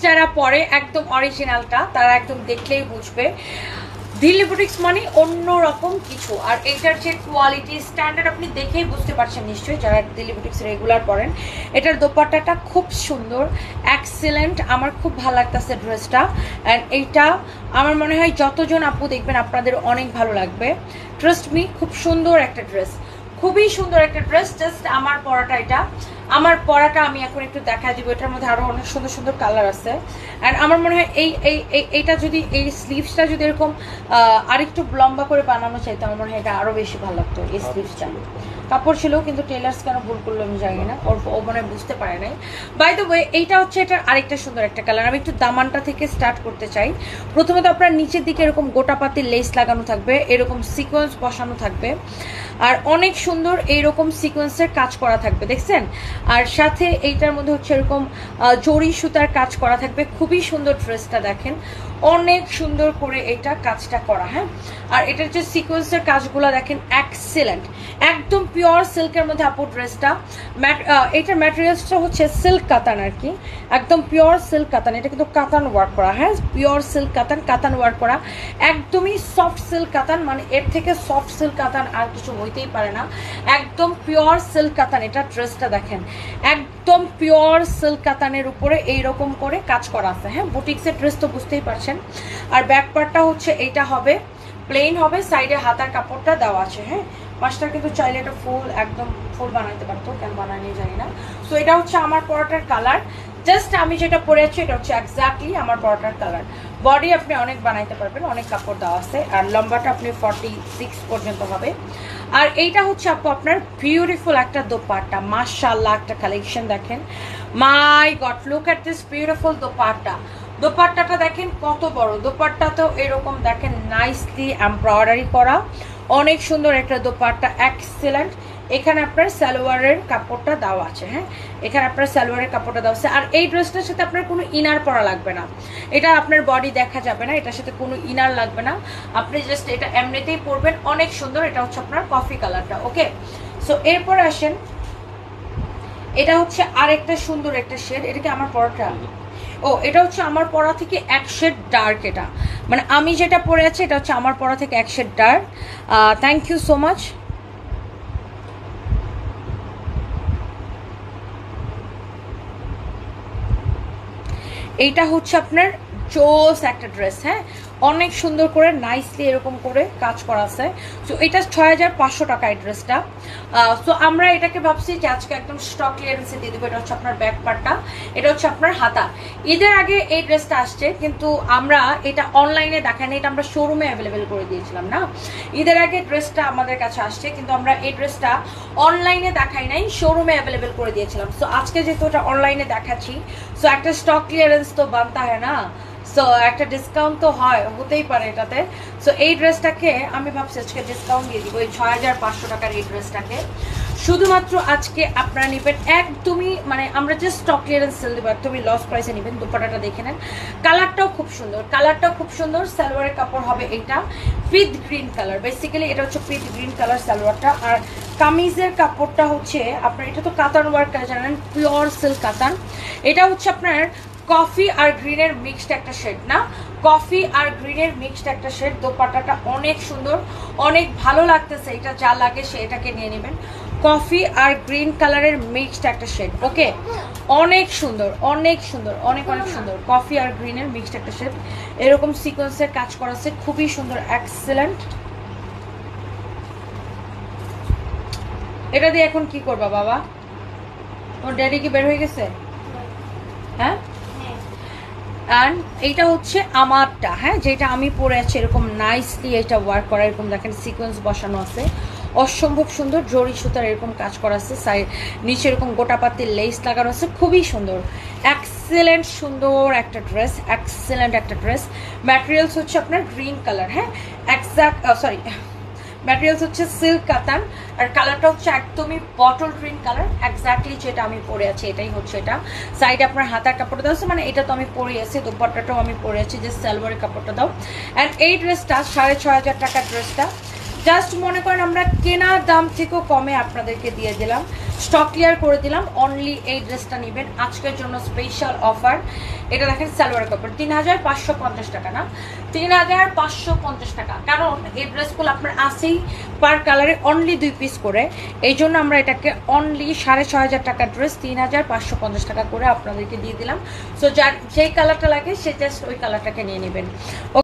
যারা পরে একদম অরিজিনালটা তারা একদম দেখলেই বুঝবে দিল্লি বুটিক্স মানে অন্যরকম কিছু। আর এইটার যে কোয়ালিটি স্ট্যান্ডার্ড আপনি দেখেই বুঝতে পারছেন নিশ্চয়ই যারা দিল্লি বুটিক্স রেগুলার পরেন। এটার দোপাট্টাটা খুব সুন্দর, এক্সেলেন্ট, আমার খুব ভালো লাগতেছে ড্রেসটা। অ্যান্ড এইটা আমার মনে হয় যতজন আপু দেখবেন আপনাদের অনেক ভালো লাগবে, ট্রাস্ট মি। খুব সুন্দর একটা ড্রেস, খুবই সুন্দর একটা ড্রেস। জাস্ট আমার পরাটা এটা, আমার পরাটা আমি এখন একটু দেখা দিব। এটার মধ্যে আরো অনেক সুন্দর সুন্দর কালার আছে। অ্যান্ড আমার মনে হয় এইটা যদি এই স্লিভসটা যদি এরকম আরেকটু লম্বা করে বানানো চাইতো আমার মনে হয় এটা আরো বেশি ভালো লাগতো। এই স্লিভসটা কাপড় ছিল কিন্তু টেলার্স কেন ভুল করলো আমি জানি না, ও মনে বুঝতে পারে নাই। বাই দ্য ওয়ে এইটা হচ্ছে এটার আরেকটা সুন্দর একটা কালার। আমি একটু দামানটা থেকে স্টার্ট করতে চাই। প্রথমত আপনার নিচের দিকে এরকম গোটাপাতির লেস লাগানো থাকবে, এরকম সিকোয়েন্স বসানো থাকবে, আর অনেক সুন্দর এইরকম সিকোয়েন্সের কাজ করা থাকবে, দেখছেন? আর সাথে এইটার মধ্যে হচ্ছে এরকম জরি সুতার কাজ করা থাকবে। খুবই সুন্দর ড্রেসটা, দেখেন অনেক সুন্দর করে এটা কাজটা করা। হ্যাঁ, আর এটার যে সিকোয়েন্সের কাজগুলো দেখেন এক্সেলেন্ট, একদম পিওর সিল্কের মধ্যে আপু ড্রেসটা। এটার ম্যাটেরিয়ালসটা হচ্ছে সিল্ক কাতান আর কি, একদম পিওর সিল্ক কাতান। এটা কিন্তু কাতান ওয়ার্ক করা, হ্যাঁ পিওর সিল্ক কাতান, কাতান ওয়ার্ক করা, একদমই সফট সিল্ক কাতান। মানে এর থেকে সফট সিল্ক কাতান আর কিছু হইতেই পারে না, একদম পিওর সিল্ক কাতান। এটা ড্রেসটা দেখেন একদম পিওর সিল্ক কাতানের উপরে এইরকম করে কাজ করা আছে। হ্যাঁ, বুটিক্সের ড্রেস তো বুঝতেই পারছেন। আর ব্যাক পার্টটা হচ্ছে এইটা হবে প্লেন হবে, সাইডে হাতার কাপড়টা দেওয়া আছে। হ্যাঁ, মাস্টার কিন্তু চাইলে এটা ফুল একদম ফুল বানাইতে পারতো, কেন বানায়নি জানি না। সো এটা হচ্ছে আমার পরাটার কালার। জাস্ট আমি যেটা পরে আছি এটা হচ্ছে এক্স্যাক্টলি আমার পরাটার কালার। বডি আপনি অনেক বানাইতে পারবেন, অনেক কাপড় দেওয়া আছে। আর লম্বাটা আপনি 46 পর্যন্ত হবে। আর এইটা হচ্ছে আপু আপনার বিউটিফুল একটা দোপাট্টা, মাশাআল্লাহ একটা কালেকশন দেখেন। My God, look at this beautiful dupatta. দোপাট্টাটা দেখেন কত বড়, দোপাট্টাতেও এরকম দেখেন নাইসলি এমব্রয়ডারি করা, অনেক সুন্দর একটা দোপাট্টা, এক্সেলেন্ট। এখানে আপনার সালোয়ারের কাপড়টা দেওয়া আছে। হ্যাঁ, এখানে আপনার সালোয়ারের কাপড়টা দেওয়া আছে। আর এই ড্রেসটার সাথে আপনার কোনো ইনার পরা লাগবে না, এটা আপনার বডি দেখা যাবে না, এটার সাথে কোনো ইনার লাগবে না, আপনি জাস্ট এটা এমনিতেই পরবেন, অনেক সুন্দর। এটা হচ্ছে আপনার কফি কালারটা। ওকে, সো এরপর আসেন, এটা হচ্ছে আরেকটা সুন্দর একটা শেড। এটাকে আমার পরাটা, ও এটা হচ্ছে আমার পরা থেকে এক শেড ডার্ক। এটা মানে আমি যেটা পরে আছি এটা হচ্ছে আমার পরা থেকে এক shade dark. Thank you so much. এইটা হচ্ছে আপনার জোস একটা ড্রেস। হ্যাঁ, অনেক সুন্দর করে নাইসলি এরকম করে কাজ করা আছে। সো এটা 6500 টাকা এই ড্রেসটা। সো আমরা এটাকে ভাবছি যে আজকে একদম স্টক ক্লিয়ারেন্সে দিয়ে দেবো। এটা হচ্ছে আপনার ব্যাক পার্টটা, এটা হচ্ছে আপনার হাতা। ঈদের আগে এই ড্রেসটা আসছে, কিন্তু আমরা এটা অনলাইনে দেখাই না, এটা আমরা শোরুমে অ্যাভেলেবেল করে দিয়েছিলাম না। ঈদের আগে ড্রেসটা আমাদের কাছে আসছে, কিন্তু আমরা এই ড্রেসটা অনলাইনে দেখাই নাই, শোরুমে অ্যাভেলেবেল করে দিয়েছিলাম। সো আজকে যেহেতু এটা অনলাইনে দেখাচ্ছি, সো একটা স্টক ক্লিয়ারেন্স তো বানতা হয় না, সো একটা ডিসকাউন্ট তো হয়, হতেই পারে এটাতে। সো এই ড্রেসটাকে আমি ভাবছি আজকে ডিসকাউন্ট দিয়ে দিব, এই 6500 টাকার এই ড্রেসটাকে শুধুমাত্র আজকে আপনারা নেবেন একদমই, মানে আমরা জাস্ট স্টক ক্লিয়ারেন্স সেল দেবো, একদমই লস প্রাইসে নেবেন। দোপাট্টাটা দেখে নেন, কালারটাও খুব সুন্দর, কালারটাও খুব সুন্দর। সালোয়ারের কাপড় হবে এটা পিট গ্রিন কালার, বেসিক্যালি এটা হচ্ছে পিট গ্রিন কালার সালোয়ারটা। আর কামিজের কাপড়টা হচ্ছে আপনার, এটা তো কাতান ওয়ার্ক জানেন, পিওর সিল্ক কাতান। এটা হচ্ছে আপনার কফি আর গ্রিনের মিক্সড একটা শেড, না কফি আর গ্রিনের মিক্সড একটা শেড। দোপাট্টাটা অনেক সুন্দর, অনেক ভালো লাগতেছে। এটা যা লাগে সে এটাকে নিয়ে নেবেন। কফি আর গ্রিন কালারের মিক্সড একটা শেড। ওকে, অনেক সুন্দর, অনেক সুন্দর, অনেক অনেক সুন্দর। কফি আর গ্রিনের মিক্সড একটা শেড, এরকম সিকোয়েন্সের কাজ করা আছে, খুবই সুন্দর, এক্সেলেন্ট। এটা দিয়ে এখন কি করবা বাবা? ওর ড্যাডি কি বের হয়ে গেছে? হ্যাঁ, অ্যান্ড এইটা হচ্ছে আমারটা, হ্যাঁ যেটা আমি পরে আছি, এরকম নাইসলি এটা ওয়ার্ক করা, এরকম দেখেন সিকোয়েন্স বসানো আছে, অসম্ভব সুন্দর। জরি সুতার এরকম কাজ করা আছে, সাইড নিচে এরকম গোটাপাতির লেস লাগানো আছে, খুবই সুন্দর, এক্সেলেন্ট সুন্দর একটা ড্রেস, এক্সেলেন্ট একটা ড্রেস। ম্যাটেরিয়ালস হচ্ছে আপনার গ্রিন কালার, হ্যাঁ এক্সাক্ট, সরি ম্যাটেরিয়ালস হচ্ছে সিল্ক কাতান। আর কালারটা হচ্ছে একদমই বটল গ্রিন কালার, এক্স্যাক্টলি যেটা আমি পরে আছি এটাই হচ্ছে এটা। সাইডে আপনার হাতার কাপড়টা দাও, মানে এটা তো আমি পরে আছি, দোপাট্টাটাও আমি পরে আছি, যে সালোয়ারের কাপড়টা দাও। অ্যান্ড এই ড্রেসটা 6500 টাকার ড্রেসটা জাস্ট মনে করেন আমরা কেনা দাম থেকেও কমে আপনাদেরকে দিয়ে দিলাম, স্টক ক্লিয়ার করে দিলাম। অনলি এই ড্রেসটা নেবেন আজকের জন্য স্পেশাল অফার। এটা দেখেন সালোয়ার কাপড় 3550 টাকা, না 3550 টাকা। কারণ এই ড্রেসগুলো আপনার আসেই পার কালারে অনলি 2 পিস করে, এই জন্য আমরা এটাকে অনলি 6500 টাকার ড্রেস 3550 টাকা করে আপনাদেরকে দিয়ে দিলাম। সো যার যেই কালারটা লাগে সে জাস্ট ওই কালারটাকে নিয়ে নেবেন।